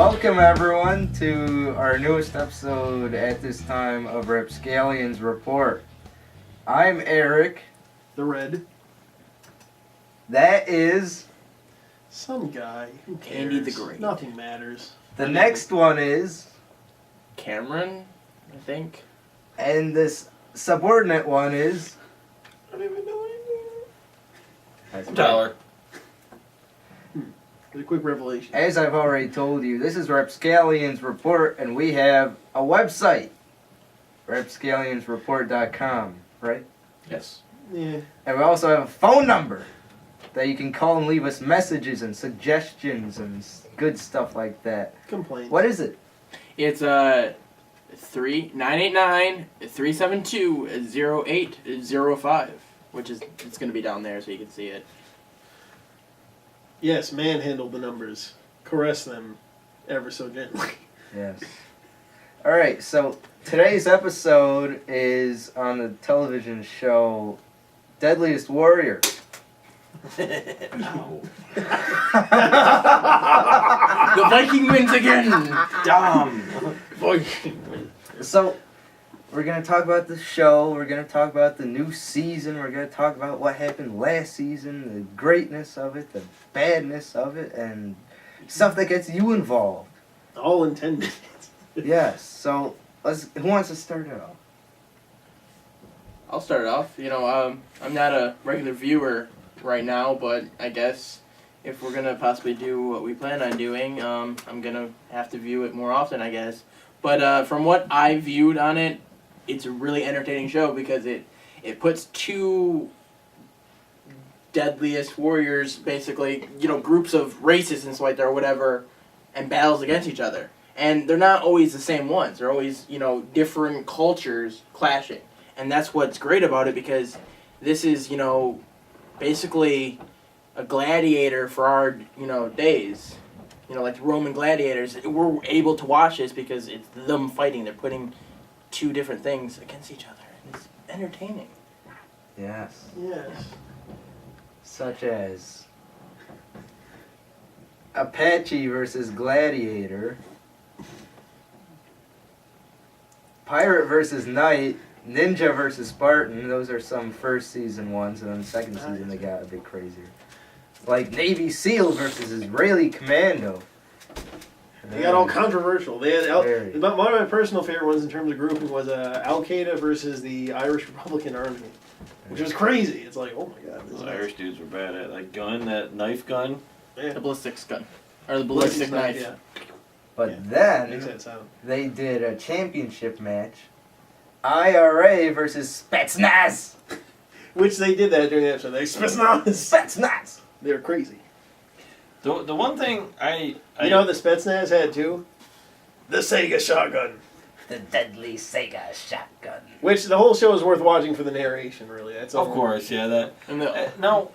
Welcome everyone to our newest episode at this time of Rapscallions Report. I'm Eric. The Red. That is... Some guy. Who cares? Andy the Great. Nothing matters. The next one is... Cameron, I think. And this subordinate one is... I don't even know That's Tyler. A quick revelation. As I've already told you, this is Rapscallions Report, and we have a website, rapscallionsreport.com, right? Yes. Yeah. And we also have a phone number that you can call and leave us messages and suggestions and good stuff like that. Complaints. What is it? It's 989-372-0805, which is it's gonna be down there so you can see it. Yes, manhandle the numbers. Caress them ever so gently. Yes. Alright, so today's episode is on the television show Deadliest Warrior. No. The Viking wins again. Dumb. So, we're going to talk about the show, we're going to talk about the new season, we're going to talk about what happened last season, the greatness of it, the badness of it, and stuff that gets you involved. All intended. Yes, so who wants to start it off? I'll start it off. You know, I'm not a regular viewer right now, but I guess if we're gonna possibly do what we plan on doing, I'm gonna have to view it more often, I guess. But from what I viewed on it, it's a really entertaining show because it puts two deadliest warriors, basically, you know, groups of races and stuff like that or whatever, and battles against each other. And they're not always the same ones. They're always, you know, different cultures clashing. And that's what's great about it because this is, you know, basically a gladiator for our, you know, days. You know, like the Roman gladiators. We're able to watch this because it's them fighting. They're putting two different things against each other. And it's entertaining. Yes. Yes. Such as Apache versus Gladiator, Pirate versus Knight, Ninja versus Spartan. Those are some first season ones, and then the second season they got a bit crazier. Like Navy SEAL versus Israeli Commando. They got all controversial. They had Very. one of my personal favorite ones in terms of grouping was Al Qaeda versus the Irish Republican Army, which was crazy. It's like, oh my god, this Those is Irish dudes were bad at that gun, that knife gun. yeah. The ballistics gun. Or the ballistic knife. Yeah, But makes then that sound. they did a championship match. IRA versus Spetsnaz. Which they did that during the episode. They Spetsnaz. They were crazy. The one thing I You know what the Spetsnaz had too? The Sega shotgun. The deadly Sega shotgun. Which the whole show is worth watching for the narration, really. That's all. of course, yeah, that. And, the, No,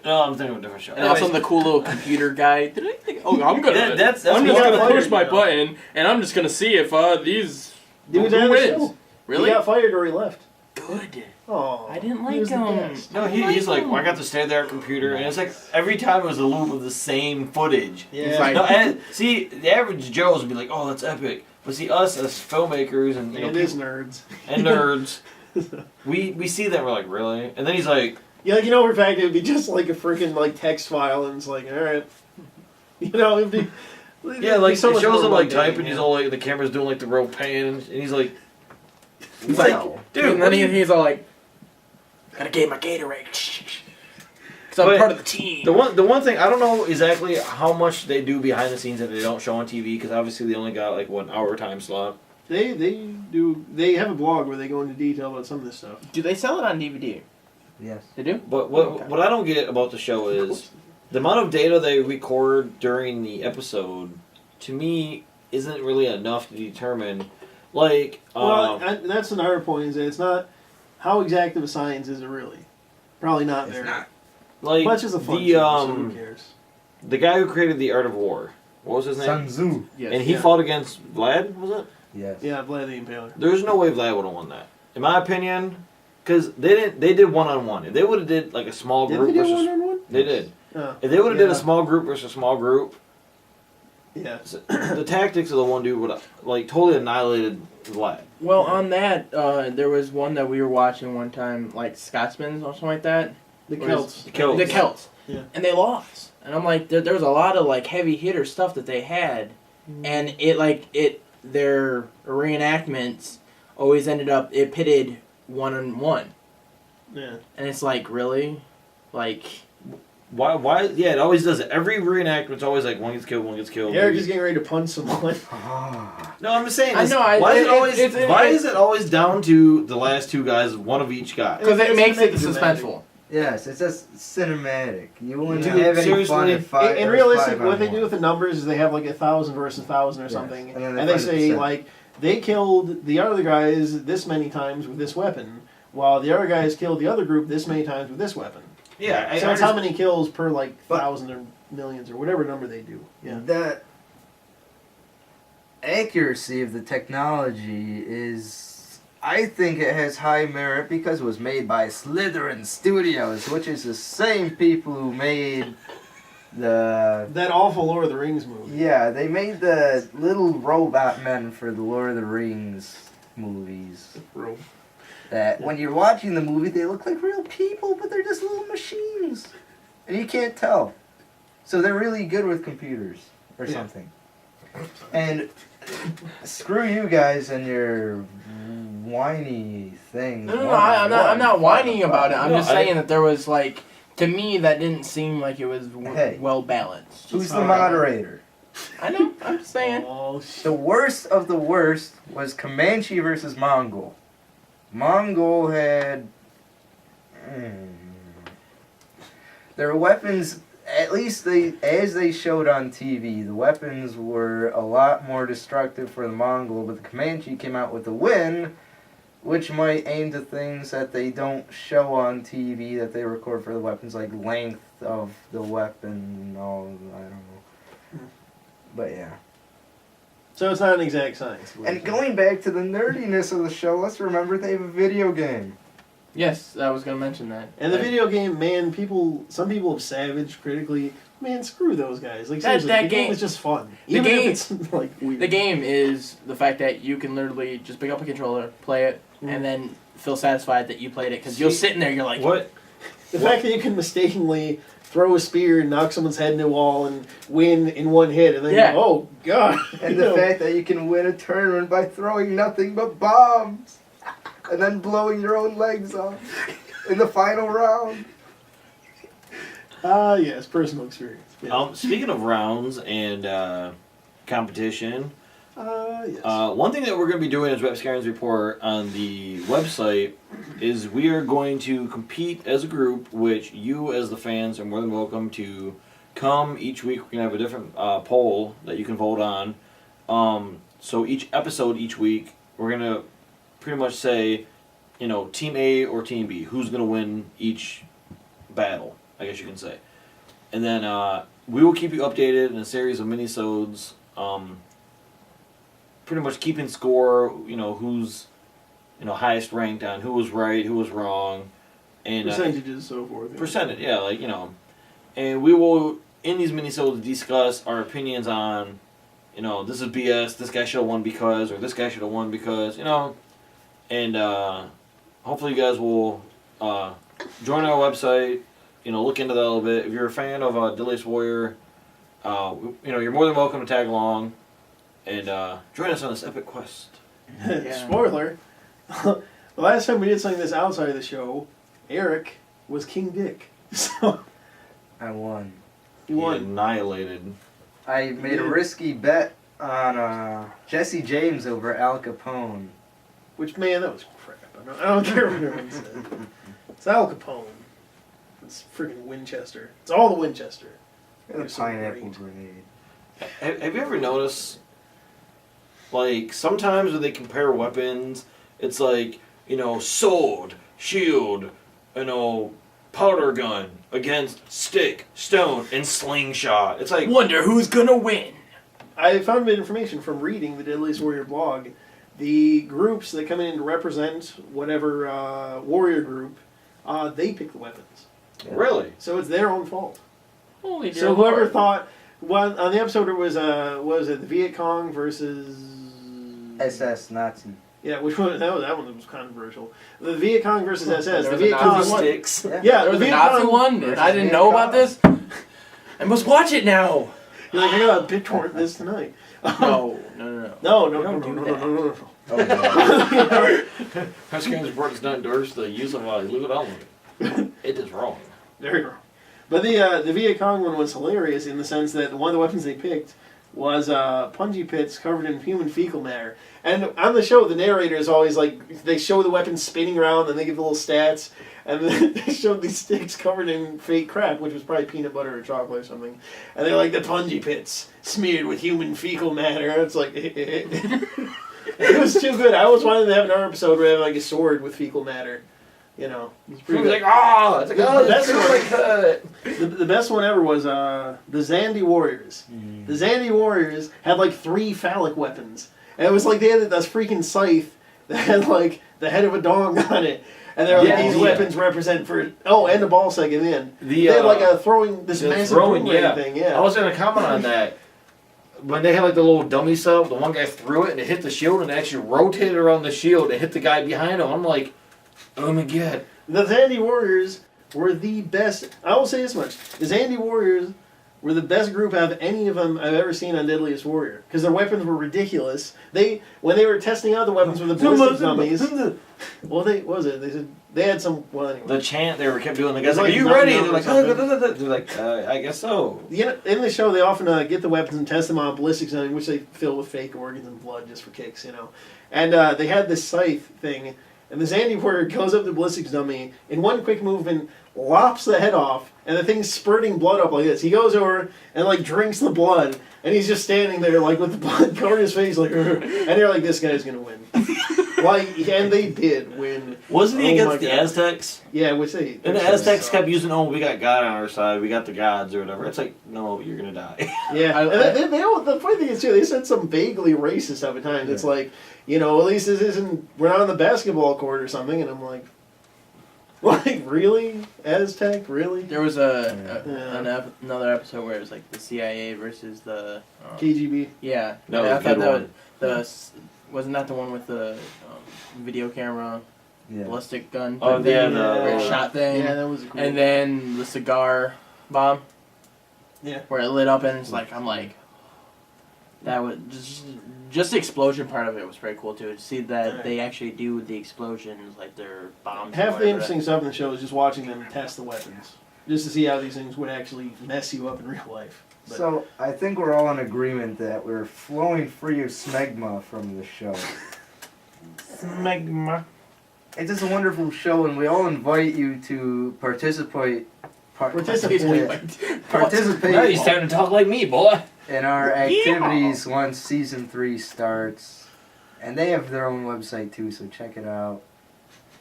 I'm thinking of a different show. and also the cool little computer guy. Did I think? Oh, I'm gonna. That's I'm what just got gonna fired, push my you know. button, and I'm just gonna see if these. Dude's who on the wins? show. Really? He got fired or he left. Good. Oh, I didn't he like was the him. best. No, he's like, well, I got to stay there at computer, and it's like every time it was a loop of the same footage. Yeah. Right. No, and see, the average Joes would be like, oh, that's epic. But see, us as filmmakers and And his nerds. and nerds, we see that, we're like, really? And then he's like, Yeah, like, you know for a fact it would be just like a freaking like text file, and it's like, all right, you know, it'd be. yeah, like, so it much shows more him like mundane, typing, yeah. he's all like, the camera's doing like the rope pan, and he's like, Wow. like, dude, and then he's all like, "Gotta get my Gatorade." Because I'm But part of the team. the one thing I don't know exactly how much they do behind the scenes that they don't show on TV, because obviously they only got like 1 hour time slot. They have a blog where they go into detail about some of this stuff. Do they sell it on DVD? Yes. They do. But what Okay. what I don't get about the show is the amount of data they record during the episode. To me, isn't really enough to determine. Like, That's another point. Is that it's not how exact of a science is it really? Probably not It's very. not. like Much as a fun the show, so who cares? the guy who created the Art of War. What was his name? Sun Tzu. Yes. And he Yeah. fought against Vlad. Was it? Yes. Yeah, Vlad the Impaler. There's no way Vlad would have won that, in my opinion, because they did 1-on-1. If they would have did like a small Did group they do versus, one-on-one? they did. Oh. If they would have did Yeah. a small group versus small group, Yeah. The tactics of the one dude would like totally annihilated the lad. Well, on that, there was one that we were watching one time, like Scotsman or something like that. The Or Celts. The Celts. The Celts. Yeah. And they lost. And I'm like, there was a lot of like heavy hitter stuff that they had, and their reenactments always ended up it pitted 1-on-1, Yeah. and it's like really, like Why? Yeah, it always does it. Every reenactment's always like one gets killed, one gets killed. Eric is getting ready to punch someone. No, I'm just saying. I know, I- Why is it- it always? it- Why is it always down to the last two guys, one of each guy? because it It's makes it gonna make it dramatic. suspenseful. Yes, it's just cinematic. You wouldn't Dude, have any fun seriously? at five. In or realistic, 5 what they on do with the numbers is they have like 1,000 versus 1,000 or Yes. something, And then and they they find a say percent. like they killed the other guys this many times with this weapon, while the other guys killed the other group this many times with this weapon. Yeah, So it's how many kills per like But- 1,000 or millions or whatever number they do. Yeah. The accuracy of the technology is, I think it has high merit because it was made by Slytherin Studios, which is the same people who made the... That awful Lord of the Rings movie. Yeah, they made the little robot men for the Lord of the Rings movies. Bro. That when you're watching the movie, they look like real people, but they're just little machines. And you can't tell. So they're really good with computers or Yeah. something. And screw you guys and your whiny thing. No, I'm not whining about it. I'm No, just saying that there was like, to me, that didn't seem like it was Hey. well balanced. Who's the moderator? I know. I'm just saying. Oh, shit. The worst of the worst was Comanche versus Mongol. Mongol had... Their weapons, at least as they showed on TV, the weapons were a lot more destructive for the Mongol, but the Comanche came out with a win, which might aim to things that they don't show on TV that they record for the weapons, like length of the weapon and all, I don't know. But yeah. So it's not an exact science. And going back to the nerdiness of the show, let's remember they have a video game. Yes, I was gonna mention that. And the video game, man, some people have savaged critically. Man, screw those guys. Like That- seriously, that the game game- is just fun. the Even game- if it's like weird. The game is the fact that you can literally just pick up a controller, play it, and then feel satisfied that you played it because you'll sit in there. You're like, What? The fact that you can mistakenly throw a spear and knock someone's head into a wall and win in one hit, and then Yeah. you go, oh god. And You the know. fact that you can win a tournament by throwing nothing but bombs. And then blowing your own legs off in the final round. Ah, yes, personal experience. Yeah. Speaking of rounds and competition, Yes. one thing that we're going to be doing as Rapscallions Report on the website is we are going to compete as a group, which you as the fans are more than welcome to come each week. We're going to have a different poll that you can vote on. So each episode each week, we're going to pretty much say, you know, Team A or Team B, who's going to win each battle, I guess you can say. And then we will keep you updated in a series of minisodes, pretty much keeping score, you know, who's, you know, highest ranked on who was right, who was wrong, and Percentages, so forth. Yeah. percentage, yeah, like, you know. And we will, in these minisodes, discuss our opinions on, you know, this is BS, this guy should have won because, or this guy should have won because, you know. And hopefully you guys will join our website, you know, look into that a little bit. If you're a fan of Deadliest Warrior, you know, you're more than welcome to tag along and join us on this epic quest. Yeah. Spoiler. The last time we did something this outside of the show, Eric was King Dick. So I won. you won. Annihilated. I made a risky bet on Jesse James over Al Capone. Which, man, that was crap. I don't care what everyone said. It's Al Capone. It's freaking Winchester. It's all the Winchester. And a You're so pineapple great. grenade. Have you ever noticed, like, sometimes when they compare weapons, it's like, you know, sword, shield, you know, powder gun against stick, stone, and slingshot. It's like, wonder who's gonna win. I found a bit of information from reading the Deadliest Warrior blog. The groups that come in to represent whatever warrior group, they pick the weapons. really? So it's their own fault. Holy So dear whoever Lord. thought, Well, on the episode it was the Viet Cong versus SS Nazi. Yeah, which one? That one was controversial. The Viet Cong versus SS. There The was Viet a Cong Nazi won. Sticks. Yeah, There the was a Viet Nazi Cong. one, and versus I didn't Viet know about Cong. this. I must watch it now. You're like, I got a BitTorrent this tonight. No. No. don't do that. Oh, no. Rapscallions Report does not endorse the use of illegal downloading. It is wrong. There you go. But the Viet Cong one was hilarious in the sense that one of the weapons they picked was punji pits covered in human fecal matter. And on the show, the narrator is always like, they show the weapon spinning around and they give the little stats. And then they showed these sticks covered in fake crap, which was probably peanut butter or chocolate or something. And they're like, the punji pits smeared with human fecal matter. And it's like, it was too good. I always wanted to have another episode where they have like a sword with fecal matter. You know, it's pretty He was good. like, oh, it's like, oh, The that's best like that. The best one ever was the Zandy Warriors. The Zandy Warriors had like 3 phallic weapons. And it was like they had this freaking scythe that had like the head of a dog on it. And they're like, Yeah, these yeah. weapons represent for... Oh, and the ball sack at the end. The, They had like a throwing... This the massive throwing, boomerang yeah. thing, yeah. I was going to comment on that. When they had like the little dummy sub, the one guy threw it and it hit the shield and it actually rotated around the shield and hit the guy behind him. I'm like, oh my god. The Zandy Warriors were the best... I will say this much. The Zandy Warriors were the best group out of any of them I've ever seen on Deadliest Warrior. Because their weapons were ridiculous. When they were testing out the weapons with the ballistic dummies... Well, what was it? They said... They had some... Well, anyway. The chant they were kept doing. The It was guys like, like are you nine ready? numbers They're like, or something. they're like, I guess so. In the show, they often get the weapons and test them on ballistics, which they fill with fake organs and blood just for kicks, you know. And they had this scythe thing, and the Zandy Warrior goes up to the ballistics dummy, in one quick movement, lops the head off, and the thing's spurting blood up like this. He goes over and like drinks the blood, and he's just standing there like with the blood covering his face, like, "Ugh." And they're like, this guy's gonna win. And they did win. Wasn't he Oh against my the God. Aztecs? Yeah, which they... And the Aztecs kept using, oh, we got God on our side, we got the gods or whatever. It's like, no, you're gonna die. Yeah, and they all, the funny thing is too, they said some vaguely racist stuff at times. It's like, you know, at least this isn't, we're not on the basketball court or something, and I'm like, really? Aztec? Really? There was Yeah. another episode where it was like the CIA versus the KGB. yeah. That was I a thought good that wasn't that the one with the video camera Yeah. ballistic gun? Oh, thing, yeah, where it the- shot thing. Yeah, that was cool. And then the cigar bomb. Yeah. Where it lit up and it's like I'm like that was just the explosion part of it was pretty cool too. To see that Right. they actually do the explosions like their bombs. or Half the whatever. interesting stuff in the show is just watching them test the weapons. Just to see how these things would actually mess you up in real life. But So I think we're all in agreement that we're flowing free of smegma from the show. Smegma. It's just a wonderful show, and we all invite you to participate. Participate. Now he's starting to talk like me, boy. in our activities once season 3 starts. And they have their own website too, so check it out.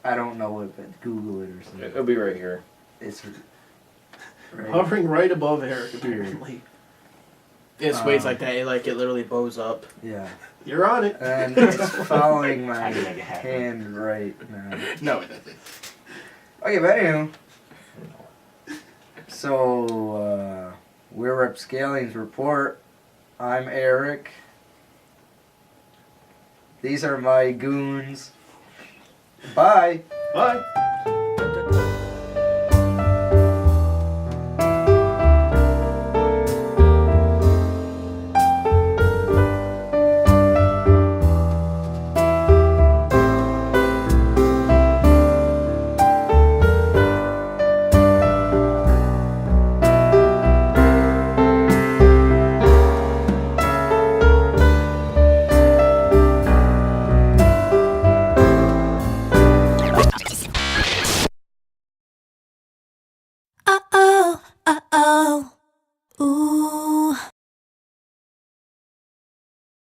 I don't know it, but Google it or something. It'll be right here. It's right. hovering right above Eric, apparently. It sways like that. It literally bows up. Yeah. You're on it. And it's following my I can make it happen. hand right now. No, it doesn't. Okay, but anyway. So, we're Rapscallions Report. I'm Eric. These are my goons. Bye. Bye.